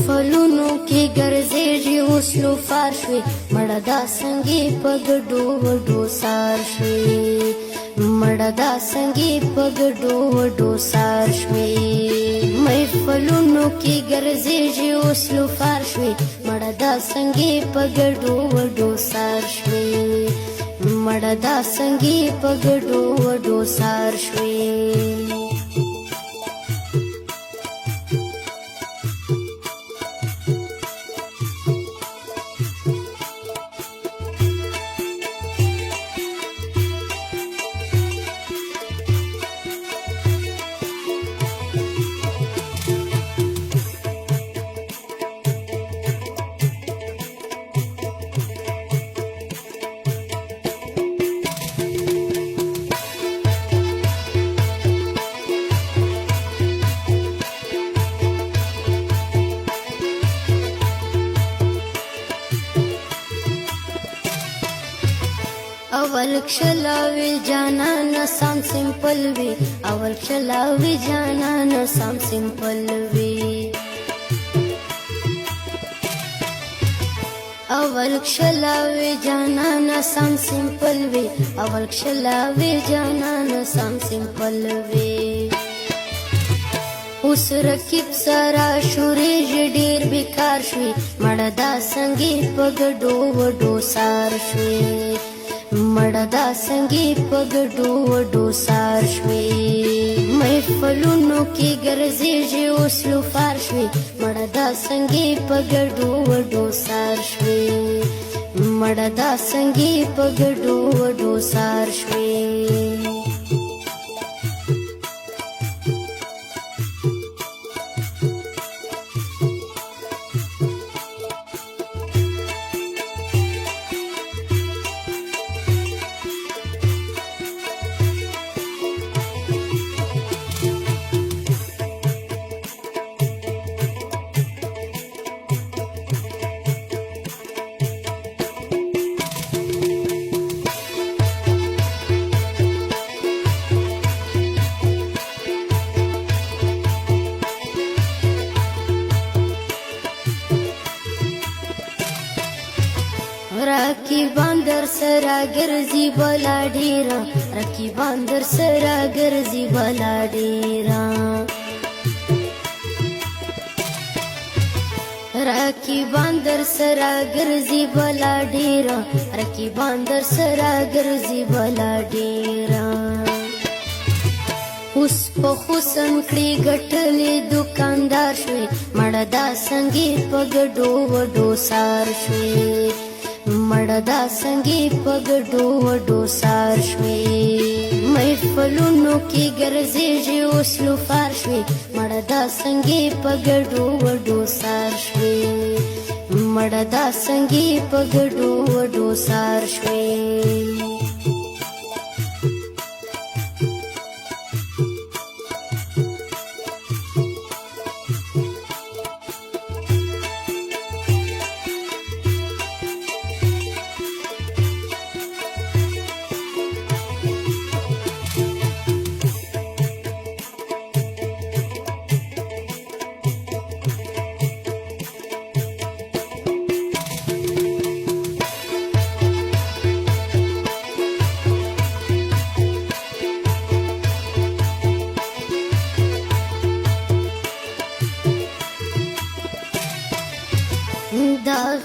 محفلونو کې ګرځېږي اوس لوفار شوې مړه دا څنګې په ګډو وډو سار شوې مړه دا څنګې په ګډو وډو سار شوې محفلونو کې ګرځېږي اوس لوفار شوې مړه دا څنګې په ګډو وډو سار شوې مړه دا څنګې په ګډو وډو سار شوې اول کښلاوي جانانه سم سمپل وي اول کښلاوي جانانه سم سمپل وي اول کښلاوي جانانه سم سمپل وي اول کښلاوي جانانه سم سمپل وي اوس رکیب سره شورېږي ډېر بیکار شوي مړه دا څنګې په ګډو وډو سار شوې مړه دا څنګې په ګډو وډو سار شوې محفلونو کې ګرځېږي اوس لوفار شوې مړه دا څنګې په ګډو وډو سار شوې مړه دا څنګې په ګډو وډو سار شوې رقیبان در سره ګرځي بلا ډېره رقیبان در سره ګرځي بلا ډېره رقیبان در سره ګرځي بلا ډېره رقیبان در سره ګرځي بلا ډېره اوس په حسن کړي ګټلې دکاندار شوې مړه دا څنګې په ګډو وډو سار شوې مړه دا څنګې په ګډو وډو سار شوې محفلونو کې ګرځېږي اوس لوفار شوې مړه دا څنګې په ګډو وډو سار شوې مړه دا څنګې په ګډو وډو سار شوې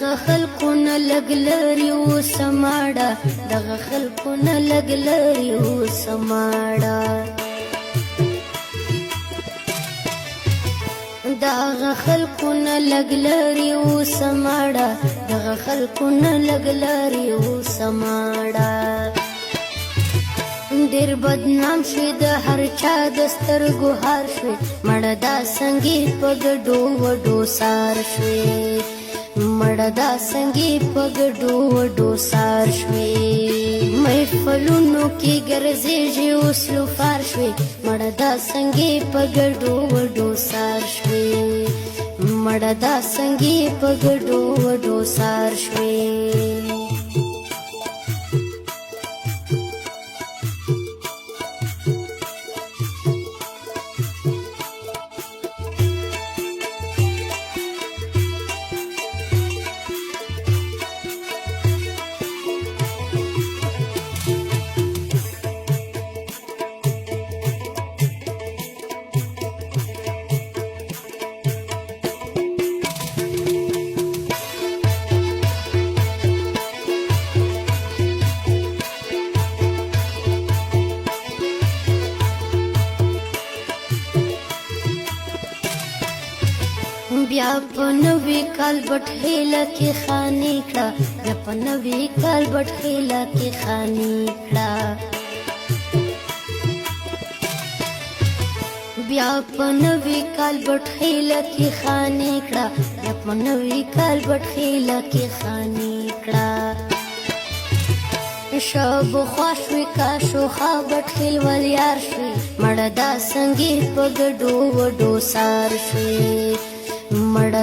دغه خلقونه لږ لري اوس ماړه دغه خلقونه لږ لري اوس ماړه دغه خلقونه لږ لري اوس ماړه دغه خلقونه لږ لري اوس ماړه ډېر بدنام شوي د هر چا د سترګو هار شوي مړه دا څنګې په ګډو وډو سار شوي مړه دا څنګې په ګډو وډو سار شوې محفلونو کې ګرځېږي اوس لوفار شوې مړه دا څنګې په ګډو وډو سار شوې مړه دا څنګې په ګډو وډو سار شوې بیا په نوي کال بټخیله کې خاني کړه بیا په نوي کال بټخیله کې خاني کړه بیا په نوي کال بټخیله کې خاني کړه بیا په نوي کال بټخیله کې خاني کړه شب خوشوي کا شوخه بټخیل ول یار شوي مړه دا سنګي په ګډو وډو سار شوي مړه